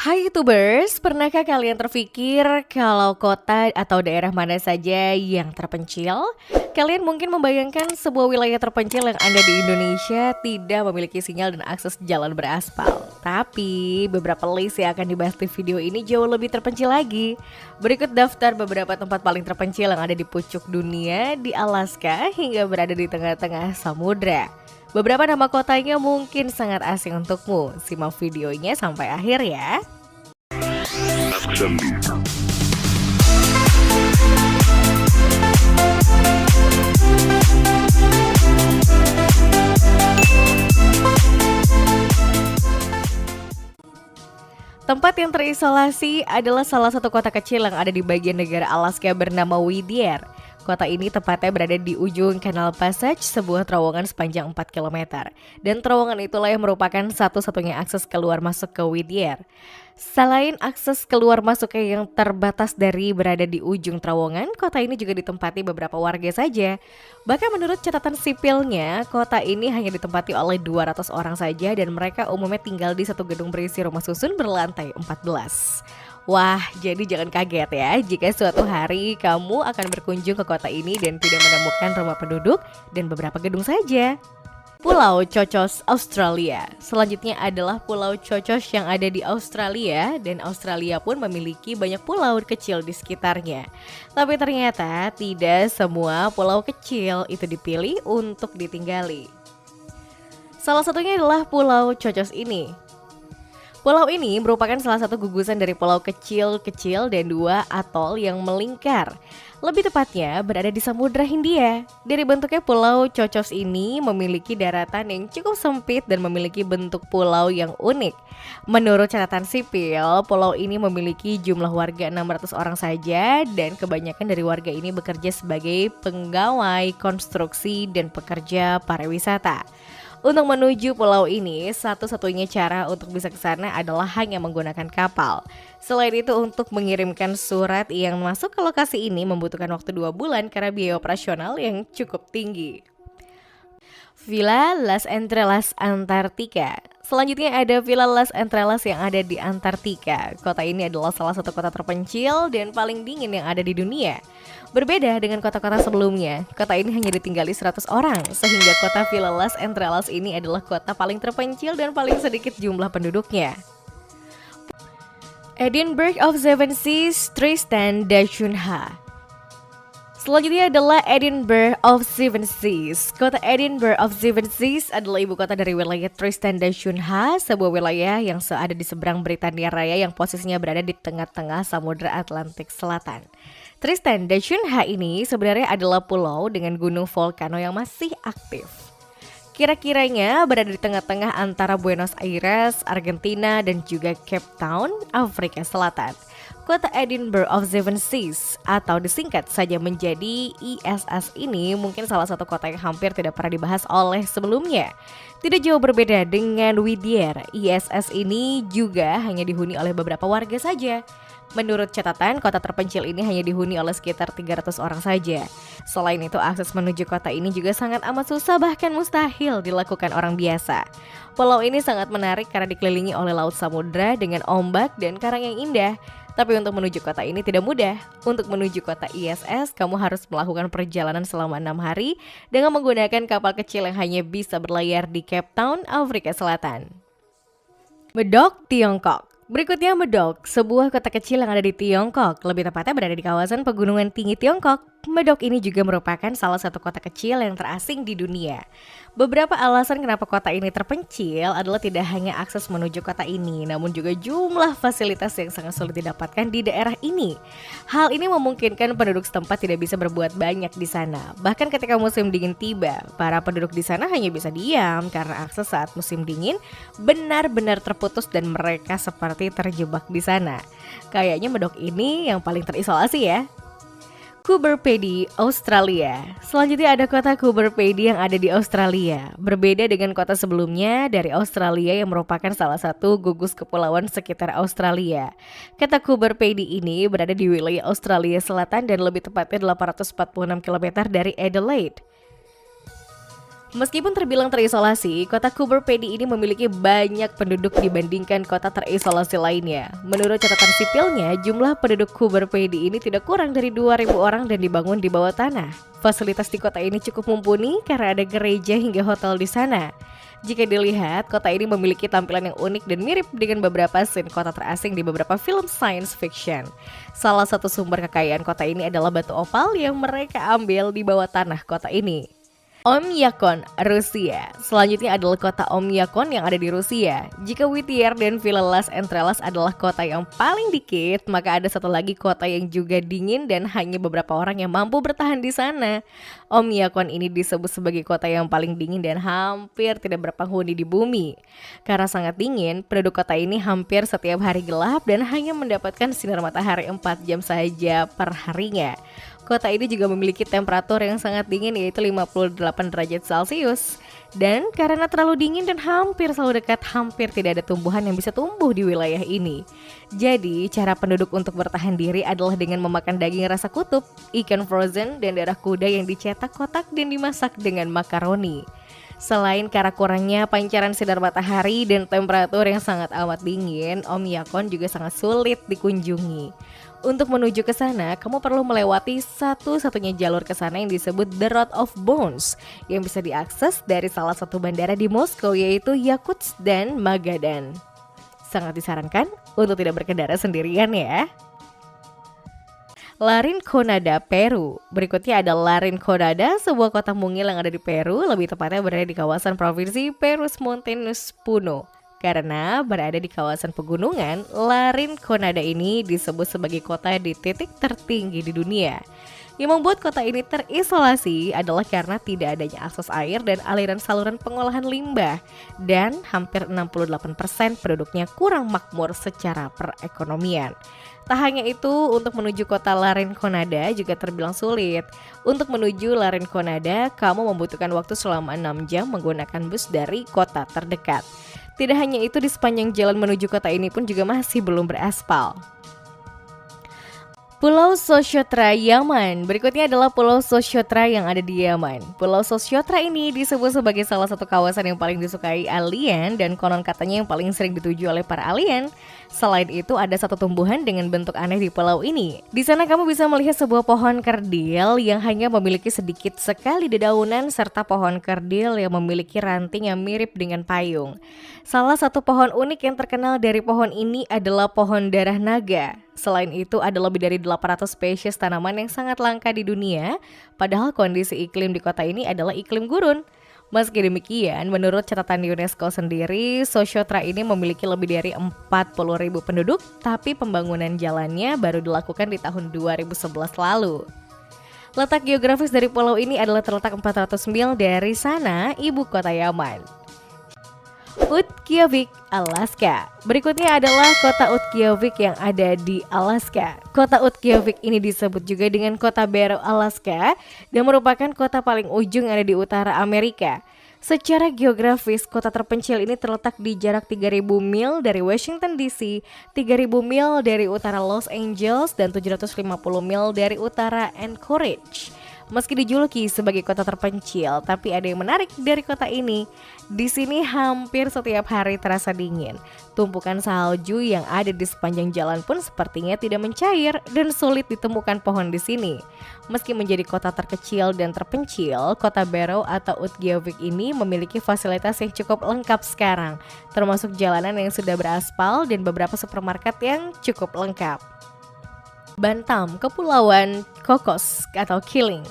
Hai YouTubers, pernahkah kalian terpikir kalau kota atau daerah mana saja yang terpencil? Kalian mungkin membayangkan sebuah wilayah terpencil yang ada di Indonesia tidak memiliki sinyal dan akses jalan beraspal. Tapi beberapa list yang akan dibahas di video ini jauh lebih terpencil lagi. Berikut daftar beberapa tempat paling terpencil yang ada di pucuk dunia, di Alaska hingga berada di tengah-tengah samudra. Beberapa nama kotanya mungkin sangat asing untukmu. Simak videonya sampai akhir ya. Tempat yang terisolasi adalah salah satu kota kecil yang ada di bagian negara Alaska bernama Whittier. Kota ini tepatnya berada di ujung Canal Passage, sebuah terowongan sepanjang 4 km. Dan terowongan itulah yang merupakan satu-satunya akses keluar masuk ke Whittier. Selain akses keluar masuknya yang terbatas dari berada di ujung terowongan, kota ini juga ditempati beberapa warga saja. Bahkan menurut catatan sipilnya, kota ini hanya ditempati oleh 200 orang saja dan mereka umumnya tinggal di satu gedung berisi rumah susun berlantai 14. Wah, jadi jangan kaget ya jika suatu hari kamu akan berkunjung ke kota ini dan tidak menemukan rumah penduduk dan beberapa gedung saja. Pulau Cocos, Australia. Selanjutnya adalah Pulau Cocos yang ada di Australia dan Australia pun memiliki banyak pulau kecil di sekitarnya. Tapi ternyata tidak semua pulau kecil itu dipilih untuk ditinggali. Salah satunya adalah Pulau Cocos ini. Pulau ini merupakan salah satu gugusan dari pulau kecil-kecil dan dua atol yang melingkar. Lebih tepatnya berada di Samudra Hindia. Dari bentuknya Pulau Cocos ini memiliki daratan yang cukup sempit dan memiliki bentuk pulau yang unik. Menurut catatan sipil, pulau ini memiliki jumlah warga 600 orang saja dan kebanyakan dari warga ini bekerja sebagai pegawai konstruksi dan pekerja pariwisata. Untuk menuju pulau ini, satu-satunya cara untuk bisa ke sana adalah hanya menggunakan kapal. Selain itu, untuk mengirimkan surat yang masuk ke lokasi ini membutuhkan waktu 2 bulan karena biaya operasional yang cukup tinggi. Villa Las Entrelas, Antartika. Selanjutnya ada Villa Las Entrelas yang ada di Antartika. Kota ini adalah salah satu kota terpencil dan paling dingin yang ada di dunia. Berbeda dengan kota-kota sebelumnya, kota ini hanya ditinggali 100 orang, sehingga kota Villa Las Entrelas ini adalah kota paling terpencil dan paling sedikit jumlah penduduknya. Edinburgh of Seven Seas, Tristan da Cunha. Selanjutnya adalah Edinburgh of Seven Seas. Kota Edinburgh of Seven Seas adalah ibu kota dari wilayah Tristan da Cunha, sebuah wilayah yang ada di seberang Britania Raya yang posisinya berada di tengah-tengah Samudra Atlantik Selatan. Tristan da Cunha ini sebenarnya adalah pulau dengan gunung volcano yang masih aktif. Kira-kiranya berada di tengah-tengah antara Buenos Aires, Argentina, dan juga Cape Town, Afrika Selatan. Kota Edinburgh of Seven Seas atau disingkat saja menjadi ISS ini mungkin salah satu kota yang hampir tidak pernah dibahas oleh sebelumnya. Tidak jauh berbeda dengan Whittier, ISS ini juga hanya dihuni oleh beberapa warga saja. Menurut catatan, kota terpencil ini hanya dihuni oleh sekitar 300 orang saja. Selain itu, akses menuju kota ini juga sangat amat susah bahkan mustahil dilakukan orang biasa. Pulau ini sangat menarik karena dikelilingi oleh laut samudra dengan ombak dan karang yang indah. Tapi untuk menuju kota ini tidak mudah. Untuk menuju kota ISS, kamu harus melakukan perjalanan selama 6 hari dengan menggunakan kapal kecil yang hanya bisa berlayar di Cape Town, Afrika Selatan. Medok, Tiongkok. Berikutnya Medok, sebuah kota kecil yang ada di Tiongkok, lebih tepatnya berada di kawasan pegunungan tinggi Tiongkok. Medok ini juga merupakan salah satu kota kecil yang terasing di dunia. Beberapa alasan kenapa kota ini terpencil adalah tidak hanya akses menuju kota ini, namun juga jumlah fasilitas yang sangat sulit didapatkan di daerah ini. Hal ini memungkinkan penduduk setempat tidak bisa berbuat banyak di sana. Bahkan ketika musim dingin tiba, para penduduk di sana hanya bisa diam karena akses saat musim dingin benar-benar terputus dan mereka seperti terjebak di sana. Kayaknya Medok ini yang paling terisolasi ya. Coober Pedy, Australia. Selanjutnya ada kota Coober Pedy yang ada di Australia. Berbeda dengan kota sebelumnya dari Australia yang merupakan salah satu gugus kepulauan sekitar Australia. Kota Coober Pedy ini berada di wilayah Australia Selatan dan lebih tepatnya 846 km dari Adelaide. Meskipun terbilang terisolasi, kota Coober Pedy ini memiliki banyak penduduk dibandingkan kota terisolasi lainnya. Menurut catatan sipilnya, jumlah penduduk Coober Pedy ini tidak kurang dari 2.000 orang dan dibangun di bawah tanah. Fasilitas di kota ini cukup mumpuni karena ada gereja hingga hotel di sana. Jika dilihat, kota ini memiliki tampilan yang unik dan mirip dengan beberapa scene kota terasing di beberapa film science fiction. Salah satu sumber kekayaan kota ini adalah batu opal yang mereka ambil di bawah tanah kota ini. Oymyakon, Rusia. Selanjutnya adalah kota Oymyakon yang ada di Rusia. Jika Whittier dan Villa Las Entrelas adalah kota yang paling dikit, maka ada satu lagi kota yang juga dingin dan hanya beberapa orang yang mampu bertahan di sana. Oymyakon ini disebut sebagai kota yang paling dingin dan hampir tidak berpenghuni di bumi. Karena sangat dingin, penduduk kota ini hampir setiap hari gelap dan hanya mendapatkan sinar matahari 4 jam saja per harinya. Kota ini juga memiliki temperatur yang sangat dingin yaitu 58 derajat Celcius. Dan karena terlalu dingin dan hampir selalu dekat, hampir tidak ada tumbuhan yang bisa tumbuh di wilayah ini. Jadi cara penduduk untuk bertahan diri adalah dengan memakan daging rasa kutub, ikan frozen, dan darah kuda yang dicetak kotak dan dimasak dengan makaroni. Selain karena kurangnya pancaran sinar matahari dan temperatur yang sangat amat dingin, Oymyakon juga sangat sulit dikunjungi. Untuk menuju ke sana, kamu perlu melewati satu-satunya jalur ke sana yang disebut The Road of Bones, yang bisa diakses dari salah satu bandara di Moskow yaitu Yakutsk dan Magadan. Sangat disarankan untuk tidak berkendara sendirian ya. Larinconada, Peru. Berikutnya ada Larinconada, sebuah kota mungil yang ada di Peru, lebih tepatnya berada di kawasan provinsi Perus Montañas Puno. Karena berada di kawasan pegunungan, Larinconada ini disebut sebagai kota di titik tertinggi di dunia. Yang membuat kota ini terisolasi adalah karena tidak adanya akses air dan aliran saluran pengolahan limbah. Dan hampir 68% penduduknya kurang makmur secara perekonomian. Tak hanya itu, untuk menuju kota Larinconada juga terbilang sulit. Untuk menuju Larinconada, kamu membutuhkan waktu selama 6 jam menggunakan bus dari kota terdekat. Tidak hanya itu, di sepanjang jalan menuju kota ini pun juga masih belum beraspal. Pulau Socotra, Yaman. Berikutnya adalah Pulau Socotra yang ada di Yaman. Pulau Socotra ini disebut sebagai salah satu kawasan yang paling disukai alien dan konon katanya yang paling sering dituju oleh para alien. Selain itu, ada satu tumbuhan dengan bentuk aneh di pulau ini. Di sana kamu bisa melihat sebuah pohon kerdil yang hanya memiliki sedikit sekali dedaunan serta pohon kerdil yang memiliki ranting yang mirip dengan payung. Salah satu pohon unik yang terkenal dari pohon ini adalah pohon darah naga. Selain itu, ada lebih dari 800 spesies tanaman yang sangat langka di dunia, padahal kondisi iklim di kota ini adalah iklim gurun. Meski demikian, menurut catatan UNESCO sendiri, Socotra ini memiliki lebih dari 40.000 penduduk, tapi pembangunan jalannya baru dilakukan di tahun 2011 lalu. Letak geografis dari pulau ini adalah terletak 400 mil dari sana, ibu kota Yaman. Utqiagvik, Alaska. Berikutnya adalah kota Utqiagvik yang ada di Alaska. Kota Utqiagvik ini disebut juga dengan kota Barrow, Alaska, dan merupakan kota paling ujung yang ada di utara Amerika. Secara geografis, kota terpencil ini terletak di jarak 3.000 mil dari Washington DC, 3.000 mil dari utara Los Angeles, dan 750 mil dari utara Anchorage. Meski dijuluki sebagai kota terpencil, tapi ada yang menarik dari kota ini. Di sini hampir setiap hari terasa dingin. Tumpukan salju yang ada di sepanjang jalan pun sepertinya tidak mencair dan sulit ditemukan pohon di sini. Meski menjadi kota terkecil dan terpencil, kota Barrow atau Utqiagvik ini memiliki fasilitas yang cukup lengkap sekarang, termasuk jalanan yang sudah beraspal dan beberapa supermarket yang cukup lengkap. Bantam, Kepulauan Cocos atau Kiling.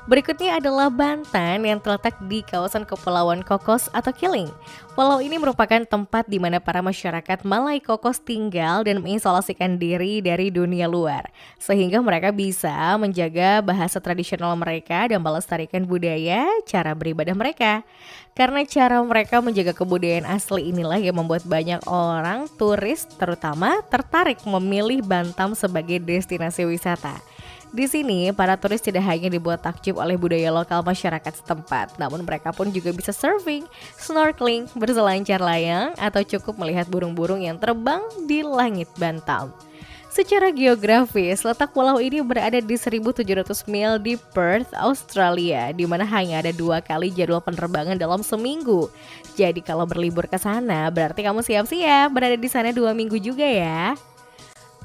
Berikutnya adalah Bantan yang terletak di kawasan Kepulauan Cocos atau Kiling. Pulau ini merupakan tempat di mana para masyarakat Malay Cocos tinggal dan mengisolasikan diri dari dunia luar, sehingga mereka bisa menjaga bahasa tradisional mereka dan melestarikan budaya cara beribadah mereka. Karena cara mereka menjaga kebudayaan asli inilah yang membuat banyak orang turis terutama tertarik memilih Bantam sebagai destinasi wisata. Di sini, para turis tidak hanya dibuat takjub oleh budaya lokal masyarakat setempat, namun mereka pun juga bisa surfing, snorkeling, berselancar layang, atau cukup melihat burung-burung yang terbang di langit Bantam. Secara geografis, letak pulau ini berada di 1.700 mil di Perth, Australia, di mana hanya ada 2 kali jadwal penerbangan dalam seminggu. Jadi kalau berlibur ke sana, berarti kamu siap-siap berada di sana 2 minggu juga ya.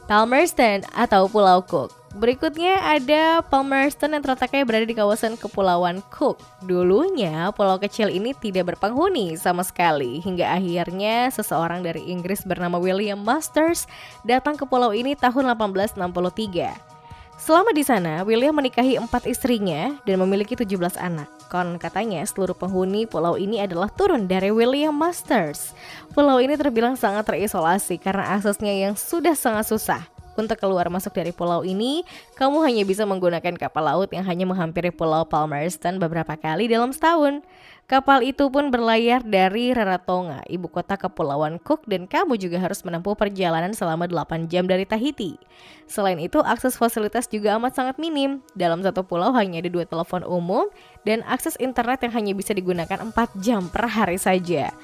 Palmerston atau Pulau Cook. Berikutnya ada Palmerston yang terletaknya berada di kawasan Kepulauan Cook. Dulunya pulau kecil ini tidak berpenghuni sama sekali hingga akhirnya seseorang dari Inggris bernama William Masters datang ke pulau ini tahun 1863. Selama di sana, William menikahi 4 istrinya dan memiliki 17 anak. Konon katanya seluruh penghuni pulau ini adalah turun dari William Masters. Pulau ini terbilang sangat terisolasi karena aksesnya yang sudah sangat susah. Untuk keluar masuk dari pulau ini, kamu hanya bisa menggunakan kapal laut yang hanya menghampiri Pulau Palmerston beberapa kali dalam setahun. Kapal itu pun berlayar dari Rarotonga, ibu kota Kepulauan Cook, dan kamu juga harus menempuh perjalanan selama 8 jam dari Tahiti. Selain itu, akses fasilitas juga amat sangat minim. Dalam satu pulau hanya ada 2 telepon umum dan akses internet yang hanya bisa digunakan 4 jam per hari saja.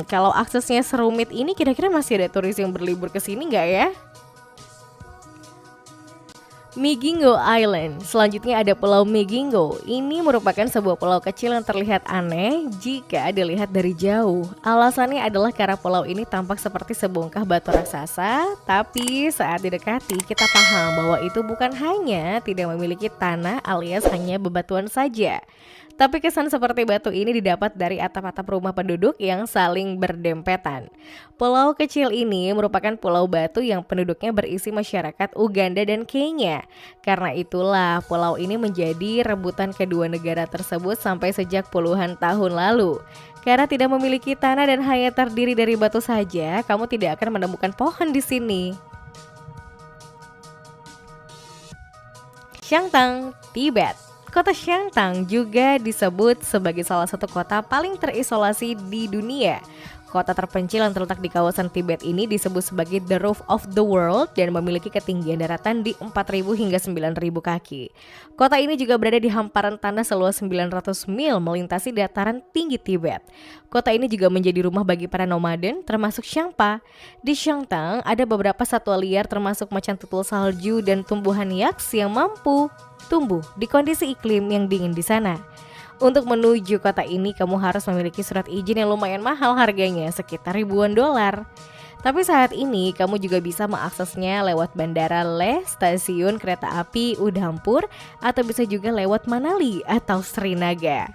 Kalau aksesnya serumit ini, kira-kira masih ada turis yang berlibur ke sini nggak ya? Migingo Island. Selanjutnya ada Pulau Migingo. Ini merupakan sebuah pulau kecil yang terlihat aneh jika dilihat dari jauh. Alasannya adalah karena pulau ini tampak seperti sebongkah batu raksasa, tapi saat didekati kita paham bahwa itu bukan hanya tidak memiliki tanah alias hanya bebatuan saja. Tapi kesan seperti batu ini didapat dari atap-atap rumah penduduk yang saling berdempetan. Pulau kecil ini merupakan pulau batu yang penduduknya berisi masyarakat Uganda dan Kenya. Karena itulah pulau ini menjadi rebutan kedua negara tersebut sampai sejak puluhan tahun lalu. Karena tidak memiliki tanah dan hanya terdiri dari batu saja, kamu tidak akan menemukan pohon di sini. Xiangtan, Tibet. Kota Xiangtan juga disebut sebagai salah satu kota paling terisolasi di dunia. Kota terpencil yang terletak di kawasan Tibet ini disebut sebagai the roof of the world dan memiliki ketinggian daratan di 4.000 hingga 9.000 kaki. Kota ini juga berada di hamparan tanah seluas 900 mil melintasi dataran tinggi Tibet. Kota ini juga menjadi rumah bagi para nomaden termasuk Shangpa. Di Xiangtan ada beberapa satwa liar termasuk macan tutul salju dan tumbuhan yaks yang mampu tumbuh di kondisi iklim yang dingin di sana. Untuk menuju kota ini kamu harus memiliki surat izin yang lumayan mahal harganya, sekitar ribuan dolar. Tapi saat ini kamu juga bisa mengaksesnya lewat Bandara Leh, stasiun kereta api Udhampur, atau bisa juga lewat Manali atau Srinaga.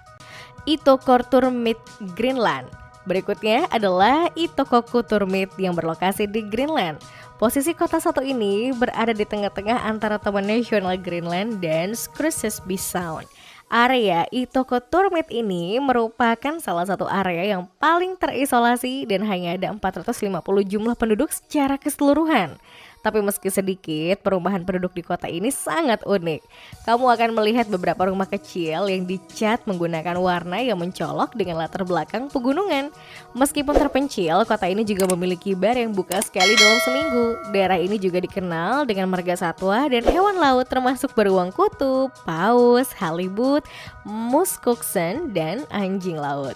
Itokorturmit, Greenland. Berikutnya adalah Itokokuturmit yang berlokasi di Greenland. Posisi kota satu ini berada di tengah-tengah antara Taman Nasional Greenland dan Scoresby Sound. Area Itokoturmit ini merupakan salah satu area yang paling terisolasi dan hanya ada 450 jumlah penduduk secara keseluruhan. Tapi meski sedikit, perumahan penduduk di kota ini sangat unik. Kamu akan melihat beberapa rumah kecil yang dicat menggunakan warna yang mencolok dengan latar belakang pegunungan. Meskipun terpencil, kota ini juga memiliki bar yang buka sekali dalam seminggu. Daerah ini juga dikenal dengan marga satwa dan hewan laut termasuk beruang kutub, paus, halibut, muskoxen, dan anjing laut.